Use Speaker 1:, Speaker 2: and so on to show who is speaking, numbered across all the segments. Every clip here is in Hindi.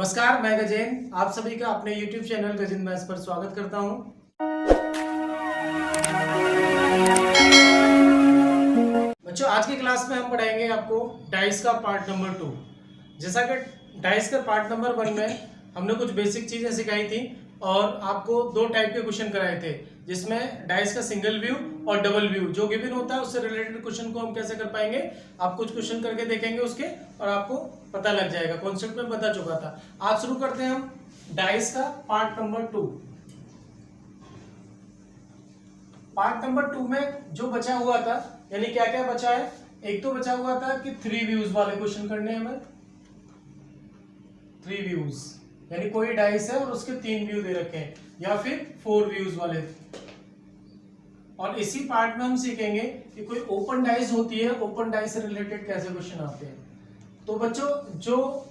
Speaker 1: नमस्कार, मैं गजेन आप सभी का अपने YouTube चैनल गजेन मैथ्स पर स्वागत करता हूं। बच्चों, आज की क्लास में हम पढ़ाएंगे आपको डाइस का पार्ट नंबर 2। जैसा कि डाइस का पार्ट नंबर 1 में हमने कुछ बेसिक चीजें सिखाई थी और आपको दो टाइप के क्वेश्चन कराए थे, जिसमें डाइस का सिंगल व्यू और डबल व्यू जो गिवन होता है उससे रिलेटेड क्वेश्चन को हम कैसे कर पाएंगे। आप कुछ क्वेश्चन करके देखेंगे उसके और आपको पता लग जाएगा, कॉन्सेप्ट में बता चुका था। आज शुरू करते हैं हम डाइस का पार्ट नंबर 2। पार्ट नंबर 2 में जो बचा हुआ था, यानी क्या क्या बचा है, एक तो बचा हुआ था कि 3 व्यूज वाले क्वेश्चन करने हैं हमें। 3 व्यूज यानी कोई डाइस है और उसके 3 व्यू दे रखे हैं, या फिर 4 व्यूज वाले। और इसी पार्ट में हम सीखेंगे कि कोई ओपन डाइस होती है, ओपन डाइस से रिलेटेड कैसे क्वेश्चन आते हैं। तो बच्चों, जो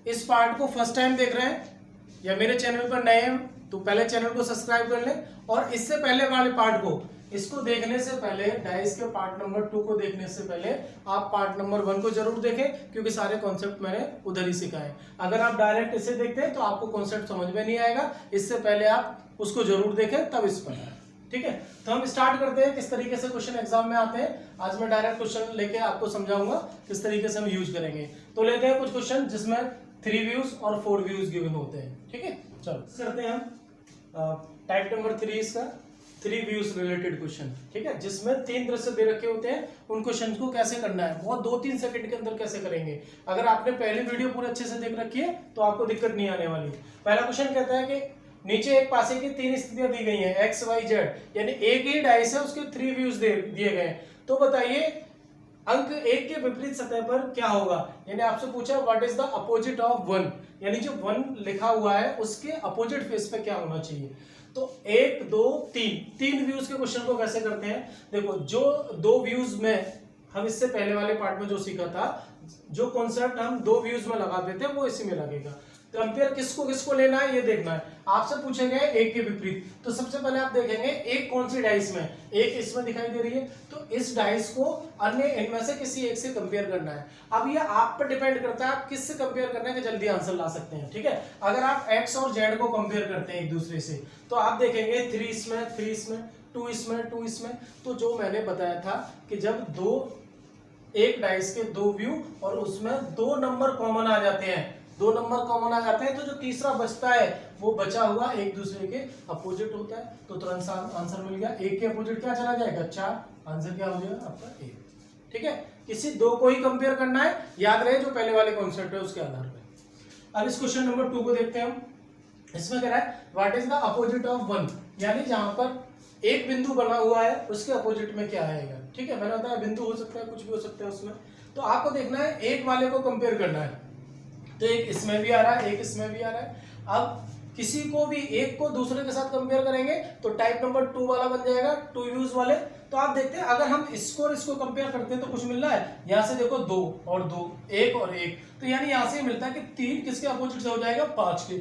Speaker 1: इस पार्ट को फर्स्ट टाइम देख रहे हैं या मेरे चैनल पर नए हैं तो पहले चैनल को सब्सक्राइब कर लें, और इससे पहले वाले पार्ट को, इसको देखने से पहले, डाइस के पार्ट नंबर 2 को देखने से पहले आप पार्ट नंबर 1 को जरूर देखें, क्योंकि सारे कॉन्सेप्ट मैंने उधर ही सिखाए। अगर आप डायरेक्ट इसे देखते हैं तो आपको कॉन्सेप्ट समझ में नहीं आएगा, इससे पहले आप उसको जरूर देखें तब इस पर। ठीक है, तो हम स्टार्ट करते हैं किस तरीके से क्वेश्चन एग्जाम में आते हैं। आज मैं डायरेक्ट क्वेश्चन लेके आपको समझाऊंगा किस तरीके से हम यूज करेंगे। तो लेते हैं कुछ क्वेश्चन जिसमें 3 व्यूज और 4 व्यूज गिवन होते हैं। ठीक है, चलो करते हैं हम टाइप नंबर 3 इसका 3 व्यूज रिलेटेड क्वेश्चन। ठीक है, जिसमें 3 दृश्य दे रखे होते हैं, उन क्वेश्चन को कैसे करना है बहुत 2-3 सेकंड के अंदर कैसे करेंगे। अगर आपने पहली वीडियो पूरे अच्छे से देख रखी है तो आपको दिक्कत नहीं आने वाली। पहला क्वेश्चन कहता है कि नीचे एक पासे की 3 स्थितियां दी गई हैं, एक्स वाई जेड, यानी एक ही डाइस है, उसके 3 व्यूज दिए गए हैं। तो बताइए अंक 1 के विपरीत सतह पर क्या होगा। यानी आपसे पूछा what is the opposite of 1, यानी जो 1 लिखा हुआ है उसके अपोजिट फेस पे क्या होना चाहिए। तो 1 2 3 व्यूज के क्वेश्चन को कैसे करते हैं। देखो, जो 2 व्यूज में हम इससे पहले वाले पार्ट में जो सीखा था, जो कॉन्सेप्ट हम 2 व्यूज में लगाते थे वो इसी में लगेगा। तो कंपेयर किसको किसको लेना है ये देखना है। आपसे पूछेंगे एक के विपरीत, तो सबसे पहले आप देखेंगे एक कौन सी डाइस में, एक इसमें दिखाई दे रही है, तो इस डाइस को अन्य इनमें से किसी एक से कंपेयर करना है। अब ये आप पर डिपेंड करता है आप किससे कंपेयर करने के जल्दी आंसर ला सकते हैं। ठीक है, अगर आप एक्स और जेड को कंपेयर करते हैं एक दूसरे से, तो आप देखेंगे 3 इसमें, 3 इसमें, 2 इसमें, 2 इसमें। तो जो मैंने बताया था कि जब एक डाइस के 2 व्यू और उसमें 2 नंबर कॉमन आ जाते हैं, 2 नंबर कॉमन आ जाते हैं, तो जो तीसरा बचता है वो बचा हुआ एक दूसरे के अपोजिट होता है। तो तुरंत आंसर मिल गया। 1 के अपोजिट क्या चला जाएगा 4, आंसर क्या हो जाएगा आपका 1। ठीक है, किसी 2 को ही कंपेयर करना है, याद रहे जो पहले वाले कॉन्सेप्ट है उसके आधार पर। अब इस क्वेश्चन नंबर 2 को देखते हैं हम। इसमें कह रहा है what is the opposite of 1, यानी जहां पर एक बिंदु बना हुआ है उसके अपोजिट में क्या आएगा। ठीक है, मैंने बताया बिंदु हो सकता है, कुछ भी हो सकता है उसमें। तो आपको देखना है एक वाले को कंपेयर करना है, तो एक इसमें भी आ रहा है, एक इसमें भी आ रहा है। अब किसी को भी एक को दूसरे के साथ कंपेयर करेंगे तो टाइप नंबर 2 वाला बन जाएगा, 2 व्यूज वाले। तो आप देखते हैं अगर हम इसको और इसको कंपेयर करते हैं तो कुछ मिल रहा है। यहां से देखो 2 और 2, 1 और 1, तो यानी यहां से मिलता है कि 3 किसके अपोजिट से हो जाएगा 5 के।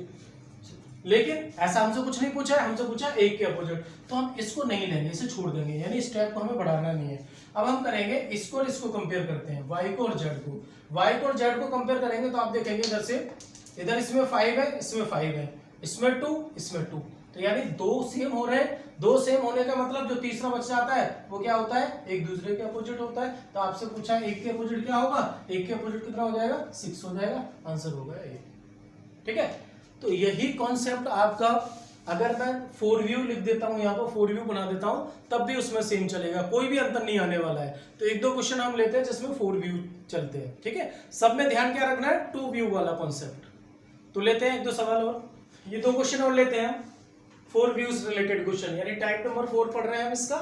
Speaker 1: लेकिन ऐसा हमसे कुछ नहीं पूछा है, हमसे पूछा 1 के अपोजिट, तो हम इसको नहीं लेंगे, इसे छोड़ देंगे, यानी स्टेप को हमें बढ़ाना नहीं है। अब हम करेंगे इसको और इसको कंपेयर करते हैं, y को और z को। y को और z को कंपेयर करेंगे तो आप देखेंगे इधर से, इधर इसमें 5 है, इसमें 5 है, इसमें 2, इसमें 2, तो यानी 2 सेम हो रहे हैं। 2 सेम होने का मतलब जो तीसरा बच जाता है वो क्या होता है, एक दूसरे के अपोजिट होता है। तो आपसे पूछा है 1 के अपोजिट क्या होगा, 1 के अपोजिट कितना हो जाएगा 6 हो जाएगा, आंसर होगा 1। ठीक है, तो यही कॉन्सेप्ट आपका, अगर मैं 4 व्यू लिख देता हूं, यहाँ पर 4 व्यू बना देता हूं, तब भी उसमें सेम चलेगा, कोई भी अंतर नहीं आने वाला है। तो 1-2 क्वेश्चन हम लेते हैं जिसमें 4 व्यू चलते हैं। ठीक है, सब में ध्यान क्या रखना है, 2 व्यू वाला कॉन्सेप्ट। तो लेते हैं 1-2 सवाल और, ये 2 क्वेश्चन और लेते हैं 4 व्यूज रिलेटेड क्वेश्चन, यानी टाइप नंबर 4 पढ़ रहे हैं हम इसका।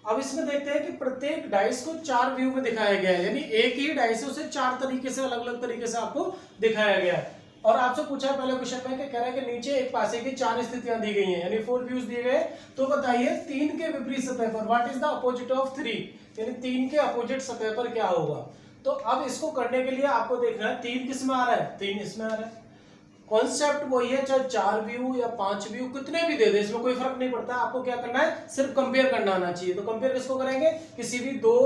Speaker 1: अब इसमें देखते हैं कि प्रत्येक डाइस को 4 व्यू में दिखाया गया है, यानी एक ही डाइस है उसे 4 तरीके से, अलग अलग तरीके से आपको दिखाया गया है। और आपसे पूछा है पहले क्वेश्चन में कि कह रहा है कि नीचे एक पासे की 4 स्थितियां दी गई हैं, यानी 4 व्यूज दिए गए। तो बताइए 3 के विपरीत सतह पर what is the opposite of 3, यानी 3 के अपोजिट सतह पर क्या होगा। तो अब इसको करने के लिए आपको देखना है 3 किस में आ रहा है, 3 इसमें आ रहा है। कॉन्सेप्ट वही है, चाहे 4 व्यू या 5 व्यू कितने भी दे दे, इसमें कोई फर्क नहीं पड़ता। आपको क्या करना है, सिर्फ कंपेयर करना आना चाहिए। तो कंपेयर किसको करेंगे, किसी भी 2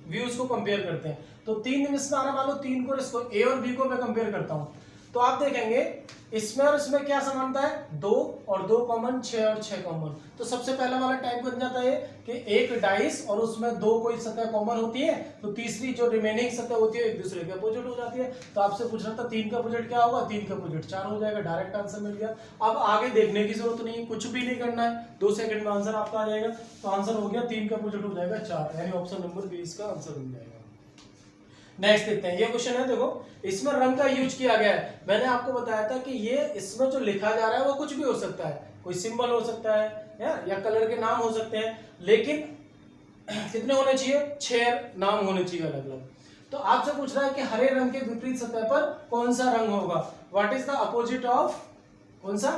Speaker 1: व्यूज को कंपेयर करते हैं। तो 3 इसमें आना, मान लो 3 को, इसको ए और बी को मैं कंपेयर करता हूं, तो आप देखेंगे इसमें और इसमें क्या समानता है, 2 और 2 कॉमन, 6 और 6 कॉमन। तो सबसे पहला वाला टाइप बन जाता है कि एक डाइस और उसमें 2 कोई सतह कॉमन होती है, तो तीसरी जो रिमेनिंग सतह होती है एक दूसरे के अपोजिट हो जाती है। तो आपसे पूछ रहा था 3 का अपोजिट क्या होगा, 3 का अपोजिट 4 हो जाएगा, डायरेक्ट आंसर मिल गया। अब आगे देखने की जरूरत नहीं है, कुछ भी नहीं करना है, 2 सेकंड में आंसर आपका आ जाएगा। तो आंसर हो गया 3 का अपोजिट हो जाएगा 4, यानी ऑप्शन नंबर बी इसका आंसर बन जाएगा। नेक्स्ट देखते हैं, ये क्वेश्चन है, देखो इसमें रंग का यूज किया गया है। मैंने आपको बताया था कि ये इसमें जो लिखा जा रहा है वो कुछ भी हो सकता है, कोई सिंबल हो सकता है या कलर के नाम हो सकते हैं, लेकिन कितने होने चाहिए, 6 नाम होने चाहिए अलग अलग। तो आपसे पूछ रहा है कि हरे रंग के विपरीत सतह पर कौन सा रंग होगा, what is the opposite of कौन सा,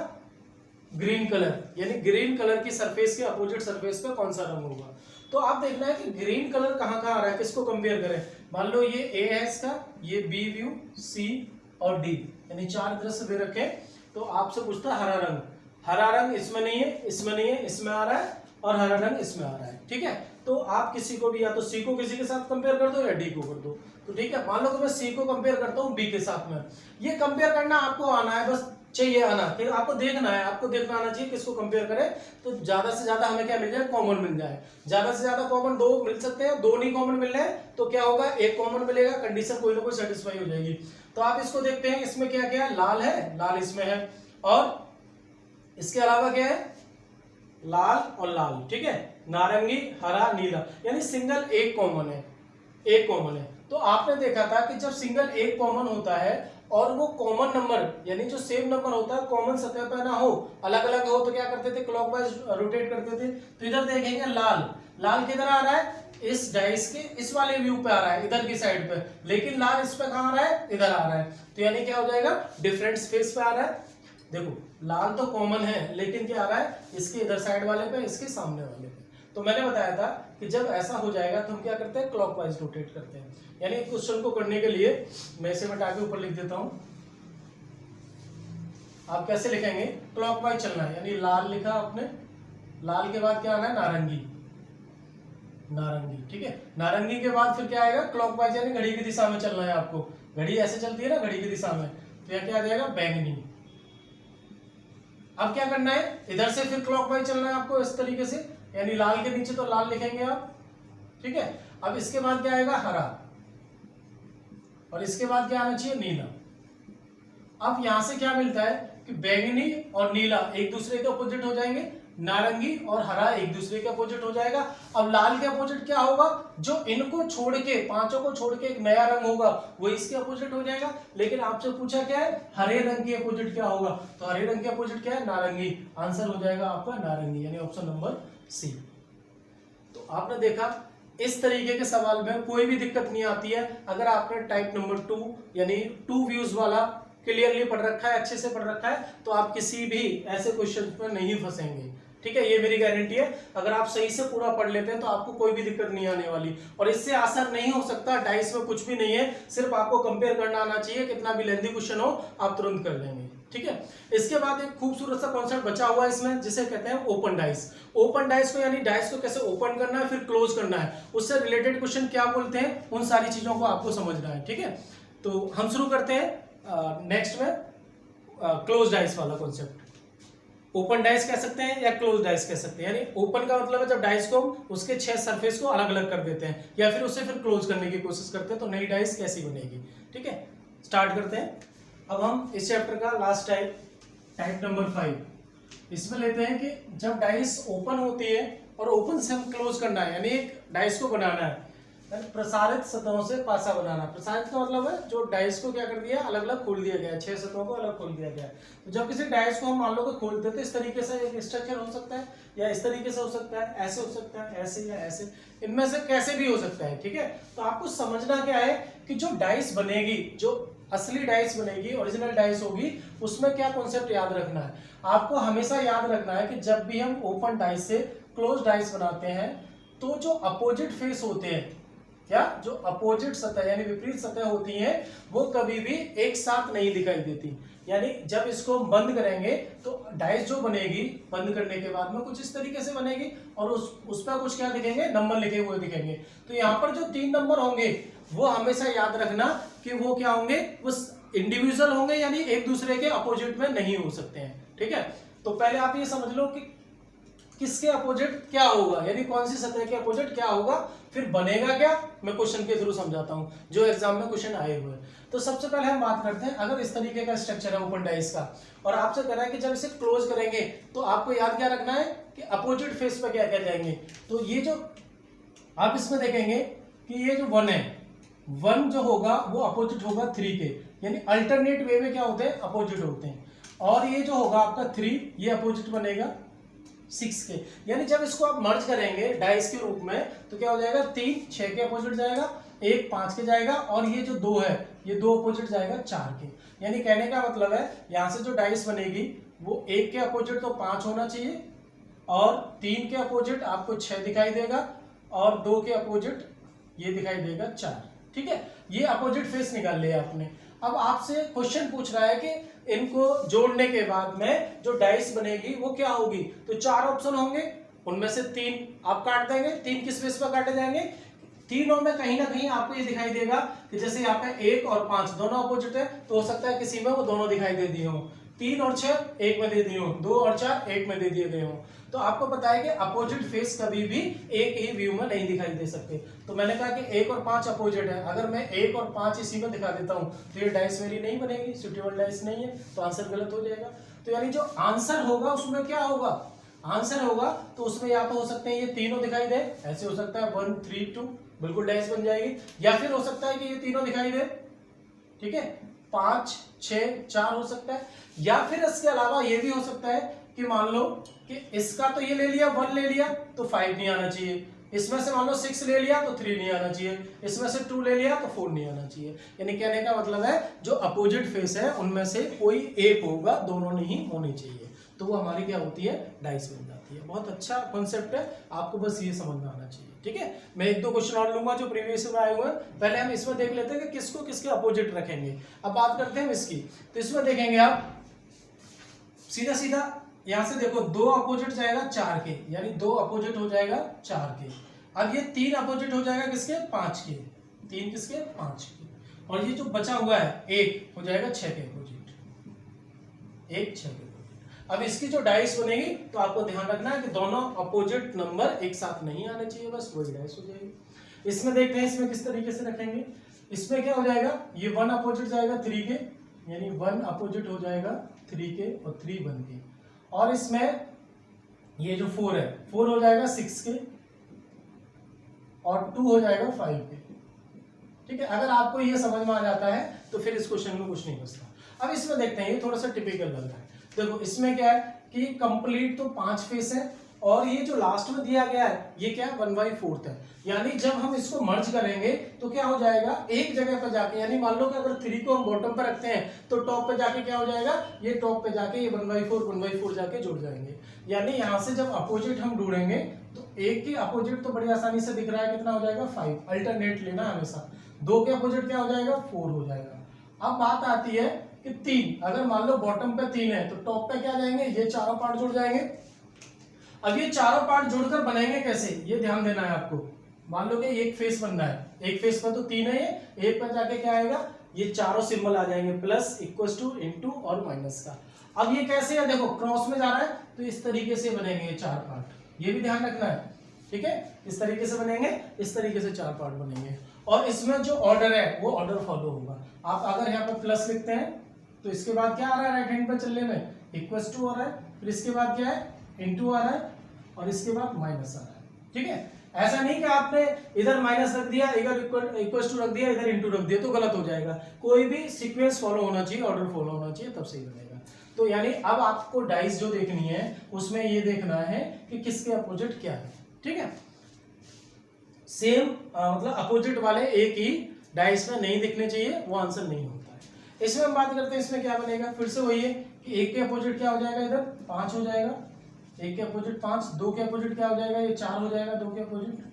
Speaker 1: ग्रीन कलर, यानी ग्रीन कलर की सरफेस के अपोजिट सरफेस पे कौन सा रंग होगा। तो आप देखना है कि ग्रीन कलर कहाँ कहाँ आ रहा है, किसको कंपेयर करें। मान लो ये ए है इसका, ये बी व्यू, सी और डी, यानी 4 दृश्य दे रखे। तो आपसे पूछता है हरा रंग, हरा रंग इसमें नहीं है, इसमें नहीं है, इसमें आ रहा है, और हरा रंग इसमें आ रहा है। ठीक है, तो आप किसी को भी या तो सी को किसी के साथ कंपेयर कर दो या डी को कर दो। तो ठीक है, मान लो कि मैं सी को कंपेयर करता हूँ बी के साथ में। ये कंपेयर करना आपको आना है, बस चाहिए आना, फिर आपको देखना है, आपको देखना आना चाहिए किसको कंपेयर करें। तो ज्यादा से ज्यादा हमें क्या मिल जाए, कॉमन मिल जाए। ज्यादा से ज्यादा कॉमन 2 मिल सकते हैं, 2 नहीं कॉमन मिल रहे हैं तो क्या होगा, 1 कॉमन मिलेगा, कंडीशन कोई ना कोई सेटिस्फाई हो जाएगी। तो आप इसको देखते हैं, इसमें क्या क्या है, लाल है, लाल इसमें है, और इसके अलावा क्या है, लाल और लाल, ठीक है, नारंगी, हरा, नीला, यानी सिंगल 1 कॉमन है, 1 कॉमन है। तो आपने देखा था कि जब सिंगल 1 कॉमन होता है और वो कॉमन नंबर यानी जो सेम नंबर होता है कॉमन सतह पर ना हो, अलग अलग हो, तो क्या करते थे, क्लॉकवाइज रोटेट करते थे। तो इधर देखेंगे लाल, लाल किधर आ रहा है, इस डाइस के इस वाले व्यू पे आ रहा है, इधर की साइड पे, लेकिन लाल इस पे कहां आ रहा है, इधर आ रहा है। तो यानी क्या हो जाएगा, डिफरेंट स्पेस पे आ रहा है। देखो लाल तो कॉमन है, लेकिन क्या आ रहा है, इसके इधर साइड वाले पे, इसके सामने वाले पे। तो मैंने बताया था कि जब ऐसा हो जाएगा तो हम क्या करते हैं, क्लॉकवाइज रोटेट करते हैं। यानी क्वेश्चन को करने के लिए मैं इसे हटा के ऊपर लिख देता हूं। आप कैसे लिखेंगे, क्लॉकवाइज चलना है, यानी लाल लिखा आपने, लाल के बाद क्या आना है, नारंगी, नारंगी, ठीक है, नारंगी के बाद फिर क्या आएगा, क्लॉकवाइज, यानी घड़ी की दिशा में चलना है आपको। घड़ी ऐसे चलती है ना, घड़ी की दिशा में, तो यहाँ क्या आ जाएगा, बैंगनी। अब क्या करना है, इधर से फिर क्लॉकवाइज चलना है आपको इस तरीके से, यानी लाल के नीचे तो लाल लिखेंगे आप, ठीक है। अब इसके बाद क्या आएगा, हरा, और इसके बाद क्या आना चाहिए, नीला। अब यहां से क्या मिलता है कि बैंगनी और नीला एक दूसरे के अपोजिट हो जाएंगे, नारंगी और हरा एक दूसरे के अपोजिट हो जाएगा। अब लाल के अपोजिट क्या होगा, जो इनको छोड़ के, पांचों को छोड़ के एक नया रंग होगा वो इसके अपोजिट हो जाएगा। लेकिन आपसे पूछा क्या है, हरे रंग के अपोजिट क्या होगा, तो हरे रंग के अपोजिट क्या है, नारंगी। आंसर हो जाएगा आपका नारंगी, यानी ऑप्शन नंबर सी। तो आपने देखा इस तरीके के सवाल में कोई भी दिक्कत नहीं आती है अगर आपने टाइप नंबर 2 यानी 2 व्यूज वाला क्लियरली पढ़ रखा है, अच्छे से पढ़ रखा है, तो आप किसी भी ऐसे क्वेश्चन पर नहीं फंसेंगे। ठीक है, ये मेरी गारंटी है। अगर आप सही से पूरा पढ़ लेते हैं तो आपको कोई भी दिक्कत नहीं आने वाली, और इससे आसान नहीं हो सकता। डाइस में कुछ भी नहीं है, सिर्फ आपको कंपेयर करना आना चाहिए। कितना भी लेंथी क्वेश्चन हो आप तुरंत कर लेंगे। ठीक है, इसके बाद एक खूबसूरत सा कॉन्सेप्ट बचा हुआ है इसमें, जिसे कहते हैं ओपन डाइस। ओपन डाइस को यानी डाइस को कैसे ओपन करना है फिर क्लोज करना है, उससे रिलेटेड क्वेश्चन क्या बोलते हैं, उन सारी चीजों को आपको समझना है। ठीक है, तो हम शुरू करते हैं नेक्स्ट में क्लोज डाइस वाला कॉन्सेप्ट। ओपन डाइस कह सकते हैं या क्लोज डाइस कह सकते हैं। यानी ओपन का मतलब है जब डाइस को उसके 6 सरफेस को अलग अलग कर देते हैं, या फिर उसे फिर क्लोज करने की कोशिश करते हैं, तो नई डाइस कैसी बनेगी। ठीक है, स्टार्ट करते हैं। अब हम इस चैप्टर का लास्ट टाइप नंबर 5 इसमें लेते हैं कि जब डाइस ओपन होती है और ओपन से हम क्लोज करना है, यानी एक डाइस को बनाना है, प्रसारित सतहों से पासा बनाना। प्रसारित का मतलब है जो डाइस को क्या कर दिया, अलग अलग खोल दिया गया है, 6 सतहों को अलग खोल दिया गया है। तो जब किसी डाइस को हम मान लो कि खोलते थे, इस तरीके से एक स्ट्रक्चर हो सकता है, या इस तरीके से हो सकता है, ऐसे हो सकता है, ऐसे या ऐसे, इनमें से कैसे भी हो सकता है। ठीक है, तो आपको समझना क्या है कि जो डाइस बनेगी, जो असली डाइस बनेगी, ओरिजिनल डाइस होगी, उसमें क्या कॉन्सेप्ट याद रखना है। आपको हमेशा याद रखना है कि जब भी हम ओपन डाइस से क्लोज डाइस बनाते हैं, तो जो अपोजिट फेस होते हैं, क्या जो अपोजिट सतह यानी विपरीत सतह होती हैं, वो कभी भी एक साथ नहीं दिखाई देती। यानी जब इसको बंद करेंगे तो डाइस जो बनेगी बंद करने के बाद में कुछ इस तरीके से बनेगी, और उस पर कुछ क्या दिखेंगे, नंबर लिखे हुए दिखेंगे। तो यहाँ पर जो 3 नंबर होंगे वो हमेशा याद रखना कि वो क्या होंगे, उस इंडिविजुअल होंगे, यानी एक दूसरे के अपोजिट में नहीं हो सकते हैं। ठीक है, तो पहले आप ये समझ लो कि किसके अपोजिट क्या होगा, यानी कौन सी सतह के अपोजिट क्या होगा, फिर बनेगा क्या, मैं क्वेश्चन के थ्रू समझाता हूं जो एग्जाम में क्वेश्चन आए हुए हैं। तो सबसे पहले हम बात करते हैं, अगर इस तरीके का स्ट्रक्चर है ओपन डाइस का और आपसे कह रहा है कि जब इसे क्लोज करेंगे तो आपको याद क्या रखना है कि अपोजिट फेस पे क्या क्या जाएंगे। तो ये जो आप इसमें देखेंगे कि ये जो 1 है, 1 जो होगा वो अपोजिट होगा 3 के, यानी अल्टरनेट वे में क्या होते हैं, अपोजिट होते हैं। और ये जो होगा आपका 3, ये अपोजिट बनेगा 6 के, यानी जब इसको आप मर्ज करेंगे डाइस के रूप में तो क्या हो जाएगा, 3 6 के अपोजिट जाएगा, 1 5 के जाएगा, और ये जो 2 है ये 2 अपोजिट जाएगा 4 के। यानी कहने का मतलब है यहां से जो डाइस बनेगी वो 1 के अपोजिट तो 5 होना चाहिए, और 3 के अपोजिट आपको 6 दिखाई देगा, और 2 के अपोजिट ये दिखाई देगा 4। ठीक है, ये अपोजिट फेस निकाल लिया आपने। अब आपसे क्वेश्चन पूछ रहा है कि इनको जोड़ने के बाद में जो डाइस बनेगी वो क्या होगी, तो 4 ऑप्शन होंगे, उनमें से 3 आप काट देंगे। 3 किस बेस पर काटे जाएंगे, तीनों में कहीं ना कहीं आपको ये दिखाई देगा कि जैसे यहाँ पे 1 और 5 दोनों अपोजिट है, तो हो सकता है किसी में वो दोनों दिखाई दे दिए हों। 3 और 6 एक में दे दिए हों, 2 और 4 एक में दे दिए गए हों। तो आपको पता है कि अपोजिट फेस कभी भी एक ही व्यू में नहीं दिखाई दे सकते। तो मैंने कहा कि 1 और 5 अपोजिट है, अगर मैं 1 और 5 इसी में दिखा देता हूं तो ये डाइस वेरी नहीं बनेगी, सुटेबल डाइस नहीं है, तो आंसर गलत हो जाएगा। तो यानी जो आंसर होगा उसमें क्या होगा, आंसर होगा तो उसमें या तो हो सकते हैं ये तीनों दिखाई दे, ऐसे हो सकता है 1 3 2 बिल्कुल डाइस बन जाएगी, या फिर हो सकता है कि ये तीनों दिखाई दे, ठीक है, 5 6 4 हो सकता है, या फिर इसके अलावा ये भी हो सकता है कि मान लो कि इसका तो ये ले लिया 1 ले लिया तो 5 नहीं आना चाहिए, इसमें से मान लो 6 ले लिया तो 3 नहीं आना चाहिए, इसमें से 2 ले लिया तो 4 नहीं आना चाहिए। यानी कहने का मतलब है जो अपोजिट फेस है उनमें से कोई एक होगा, दोनों नहीं होने चाहिए, तो वो हमारी क्या होती है, डाइस बन जाती है। बहुत अच्छा कॉन्सेप्ट है, आपको बस ये समझ में आना चाहिए। ठीक है, मैं 1 2 क्वेश्चन और लूंगा जो प्रीवियस में आए हुए हैं, पहले हम इसमें देख लेते हैं कि किसको किसके अपोजिट रखेंगे। अब बात करते हैं इसकी, तो इसमें देखेंगे आप सीधा सीधा यहां से देखो 2 अपोजिट जाएगा 4 के, यानी 2 अपोजिट हो जाएगा 4 के। अब ये 3 अपोजिट हो जाएगा किसके, 5 के, 3 किसके, 5 के, और ये जो बचा हुआ है 1 हो जाएगा 6 के अपोजिट, 1 6 के अपोजिट। अब इसकी जो डाइस बनेगी तो आपको ध्यान रखना है कि दोनों अपोजिट नंबर एक साथ नहीं आने चाहिए, बस वही डाइस हो जाएगी। इसमें देखते हैं इसमें किस तरीके से रखेंगे। इसमें क्या हो जाएगा, ये 1 अपोजिट जाएगा 3 के, यानी 1 अपोजिट हो जाएगा 3 के और 3 1 के, और इसमें ये जो 4 है 4 हो जाएगा 6 के और 2 हो जाएगा 5 के। ठीक है, अगर आपको ये समझ में आ जाता है तो फिर इस क्वेश्चन में कुछ नहीं बचता। अब इसमें देखते हैं, ये थोड़ा सा टिपिकल लग रहा है। देखो इसमें क्या है कि कंप्लीट तो 5 फेस है, और ये जो लास्ट में दिया गया है ये क्या है, 1/4 है, यानी जब हम इसको मर्ज करेंगे तो क्या हो जाएगा, एक जगह पर जाके, यानी मान लो कि अगर 3 को हम बॉटम पर रखते हैं तो टॉप पे जाके क्या हो जाएगा, ये टॉप पे जाके ये 1/4 जाके जुड़ जाएंगे। यानी यहां से जब अपोजिट हम ढूंढेंगे तो 1 के अपोजिट तो बड़ी आसानी से दिख रहा है, कितना हो जाएगा 5, अल्टरनेट लेना हमेशा। 2 के अपोजिट क्या हो जाएगा, 4 हो जाएगा। अब बात आती है कि 3, अगर मान लो बॉटम पे 3 है तो टॉप पे क्या जाएंगे, ये चारों पार्ट जुड़ जाएंगे। अब ये चारों पार्ट जोड़कर बनेंगे कैसे, ये ध्यान देना है आपको। मान लो कि एक फेस बनना है, एक फेस पर तो 3 है, ये एक पर जाके क्या आएगा, ये चारों सिंबल आ जाएंगे, प्लस इक्वल टू इनटू और माइनस का। अब ये कैसे है, देखो क्रॉस में जा रहा है तो इस तरीके से बनेंगे ये 4 पार्ट, ये भी ध्यान रखना है। ठीक है, इस तरीके से बनेंगे, इस तरीके से 4 पार्ट बनेंगे, और इसमें जो ऑर्डर है वो ऑर्डर फॉलो होगा। आप अगर यहाँ पर प्लस लिखते हैं तो इसके बाद क्या आ रहा है, राइट हैंड पर चलने में इक्वल टू आ रहा है, फिर इसके बाद क्या है, इनटू आ रहा है, और इसके बाद माइनस आ रहा है। ठीक है, ऐसा नहीं कि आपने इधर माइनस रख दिया, इधर इक्वल टू रख दिया, इधर इनटू रख दिया तो गलत हो जाएगा। कोई भी सीक्वेंस फॉलो होना चाहिए, ऑर्डर फॉलो होना चाहिए, तब सही बनेगा। तो यानी अब आपको डाइस जो देखनी है उसमें ये देखना है कि किसके अपोजिट क्या है। ठीक है, सेम मतलब अपोजिट वाले एक ही डाइस में नहीं दिखने चाहिए, वो आंसर नहीं होता है। इसमें हम बात करते हैं इसमें क्या बनेगा, फिर से वही है कि 1 के अपोजिट क्या हो जाएगा, इधर 5 हो जाएगा, 1 के अपोजिट 5, 2 के अपोजिट क्या हो जाएगा, ये 4 हो जाएगा 2 के अपोजिट।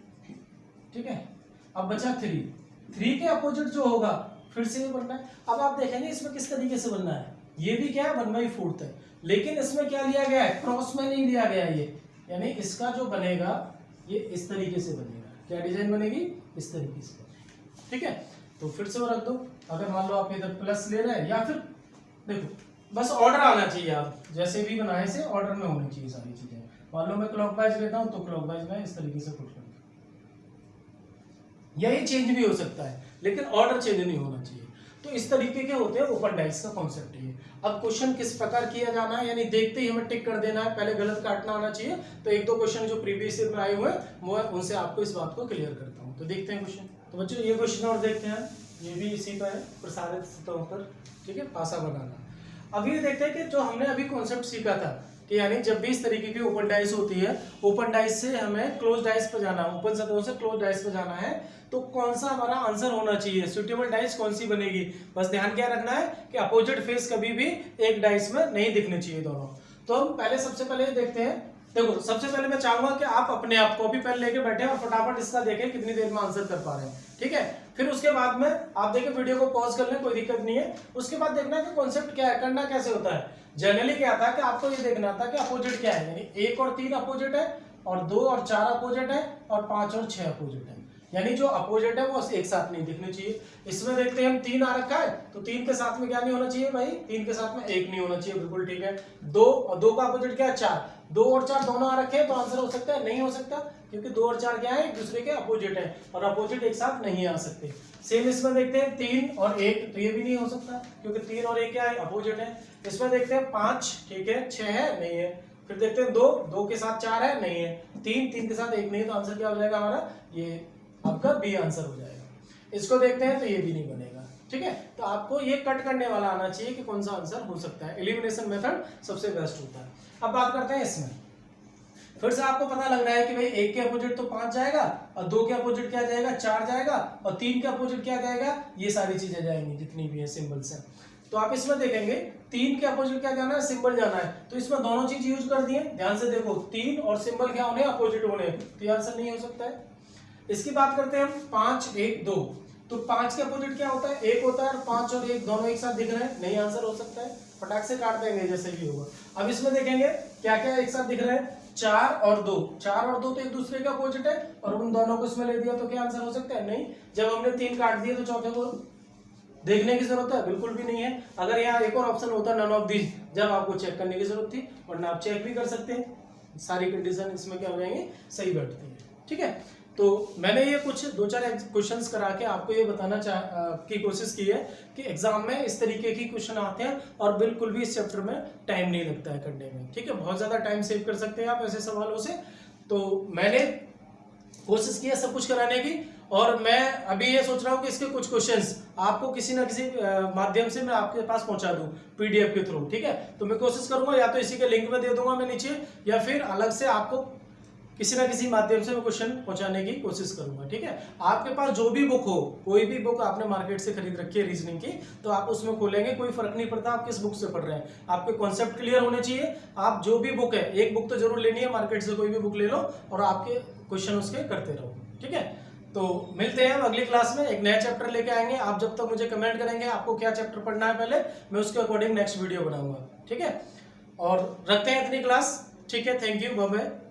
Speaker 1: ठीक है, अब बचा 3 के अपोजिट जो होगा फिर से ये बनना है। अब आप देखेंगे इसमें किस तरीके से बनना है, ये भी क्या है 1/4 है, लेकिन इसमें क्या लिया गया है, क्रॉस में नहीं लिया गया है ये, यानी इसका जो बनेगा ये इस तरीके से बनेगा। क्या डिजाइन बनेगी, इस तरीके से। ठीक है, तो फिर से वो रख दो। अगर मान लो आप इधर प्लस ले रहे हैं या फिर देखो बस ऑर्डर आना चाहिए, आप जैसे भी बनाए से ऑर्डर में होनी चाहिए सारी चीजें। मान लो मैं क्लॉकवाइज लेता हूँ तो क्लॉकवाइज में इस तरीके से पुट कर दूं, यही चेंज भी हो सकता है लेकिन ऑर्डर चेंज नहीं होना चाहिए। तो इस तरीके के होते हैं ओपन डाइस का कॉन्सेप्ट ये। अब क्वेश्चन किस प्रकार किया जाना है, यानी देखते ही हमें टिक कर देना है, पहले गलत काटना आना चाहिए। तो एक दो क्वेश्चन जो प्रीवियस ईयर में आए हुए हैं उनसे आपको इस बात को क्लियर करता हूँ। तो देखते हैं क्वेश्चन। तो बच्चों ये क्वेश्चन और देखते हैं, ये भी इसी का है, प्रसारित सतहों पर, ठीक है, पासा बनाना। अब ये देखते हैं कि जो हमने अभी कॉन्सेप्ट सीखा था कि यानी जब भी इस तरीके की ओपन डाइस होती है, ओपन डाइस से हमें क्लोज डाइस पर जाना है, ओपन सतहों से क्लोज डाइस पर जाना है, तो कौन सा हमारा आंसर होना चाहिए, सुटेबल डाइस कौन सी बनेगी। बस ध्यान क्या रखना है कि अपोजिट फेस कभी भी एक डाइस में नहीं दिखने चाहिए दोनों। तो हम सबसे पहले देखते हैं। देखो सबसे पहले मैं चाहूंगा कि आप अपने आप कॉपी पेन लेके बैठे और फटाफट इसका देखें कितनी देर में आंसर कर पा रहे हैं, ठीक है। फिर उसके बाद में आप देखें, वीडियो को पॉज कर लें, कोई दिक्कत नहीं है। उसके बाद देखना है कि कॉन्सेप्ट क्या है, करना कैसे होता है। जनरली क्या था कि आपको ये देखना था कि अपोजिट क्या है, यानी 1 और 3 अपोजिट है, और 2 और 4 अपोजिट है, और 5 और 6 अपोजिट है। यानी जो अपोजिट है वो एक साथ नहीं दिखने चाहिए। इसमें देखते हैं हम 3 आ रखा है, तो 3 के साथ में क्या नहीं होना चाहिए भाई, 3 के साथ में 1 नहीं होना चाहिए, बिल्कुल ठीक है। 2 और 2 का अपोजिट क्या है, 4, 2 और 4 दोनों आ रखे हैं, तो आंसर हो सकता है, नहीं हो सकता, क्योंकि 2 और 4 क्या है, एक दूसरे के अपोजिट है, और अपोजिट एक साथ नहीं आ सकते। सेम इसमें देखते हैं 3 और 1, तो ये भी नहीं हो सकता, क्योंकि 3 और 1 क्या है, अपोजिट है। इसमें देखते हैं 5, ठीक है, 6 है, नहीं है। फिर देखते हैं 2 के साथ 4 है, नहीं है। 3 के साथ 1 नहीं है, तो आंसर क्या हो जाएगा हमारा, ये आपका बी आंसर हो जाएगा। इसको देखते हैं तो ये भी नहीं बनेगा, ठीक है। तो आपको ये कट करने वाला आना चाहिए कि कौन सा आंसर हो सकता है। एलिमिनेशन मेथड सबसे बेस्ट होता है। अब बात करते हैं इसमें, फिर से आपको पता लग रहा है कि भाई 1 के अपोजिट तो 5 जाएगा, और 2 के अपोजिट क्या जाएगा, 4 जाएगा, और 3 के अपोजिट क्या जाएगा, ये सारी चीजें जाएंगी जितनी भी है सिंबल्स है। तो आप इसमें देखेंगे 3 के अपोजिट क्या जाना है, सिंबल जाना है, तो इसमें दोनों चीज यूज कर दिए। ध्यान से देखो, 3 और सिंबल क्या होने, अपोजिट होने, तो ये आंसर नहीं हो सकता है। इसकी बात करते हैं हम 5, 1, 2, तो 5 के अपोजिट क्या होता है, 1 होता है, और 5 और 1 दोनों एक साथ दिख रहे हैं, नहीं आंसर हो सकता है, फटाक से काट देंगे जैसे भी होगा। अब इसमें देखेंगे क्या क्या एक साथ दिख रहे हैं, 4 और 2, 4 और 2 तो एक दूसरे के अपोजिट है, और उन दोनों को इसमें ले दिया तो क्या आंसर हो सकता है, नहीं। जब हमने 3 काट दिए तो चौथे को देखने की जरूरत है, बिल्कुल भी नहीं है। अगर यहाँ एक और ऑप्शन होता नन ऑफ दीज, जब आपको चेक करने की जरूरत थी, वरना आप चेक भी कर सकते हैं। सारी कंडीशन इसमें क्या हो जाएंगे, सही बैठती है, ठीक है। तो मैंने ये कुछ 2-4 क्वेश्चंस करा के आपको ये बताना की कोशिश की है कि एग्जाम में इस तरीके की क्वेश्चन आते हैं, और बिल्कुल भी इस चैप्टर में टाइम नहीं लगता है करने में, ठीक है। बहुत ज्यादा टाइम सेव कर सकते हैं आप ऐसे सवालों से। तो मैंने कोशिश की है सब कुछ कराने की, और मैं अभी ये सोच रहा हूँ कि इसके कुछ क्वेश्चंस आपको किसी ना किसी माध्यम से मैं आपके पास पहुंचा दूं, पीडीएफ के थ्रू, ठीक है। तो मैं कोशिश करूंगा या तो इसी के लिंक में दे दूंगा मैं नीचे, या फिर अलग से आपको किसी ना किसी माध्यम से मैं क्वेश्चन पहुंचाने की कोशिश करूंगा, ठीक है। आपके पास जो भी बुक हो, कोई भी बुक आपने मार्केट से खरीद रखी है रीजनिंग की, तो आप उसमें खोलेंगे, कोई फर्क नहीं पड़ता आप किस बुक से पढ़ रहे हैं, आपके कॉन्सेप्ट क्लियर होने चाहिए। आप जो भी बुक है, एक बुक तो जरूर लेनी है, मार्केट से कोई भी बुक ले लो और आपके क्वेश्चन उसके करते रहो, ठीक है। तो मिलते हैं अगली क्लास में, एक नया चैप्टर लेके आएंगे। आप जब तक मुझे कमेंट करेंगे आपको क्या चैप्टर पढ़ना है पहले, मैं उसके अकॉर्डिंग नेक्स्ट वीडियो बनाऊंगा, ठीक है। और रखते हैं इतनी क्लास, ठीक है। Thank you, bye bye.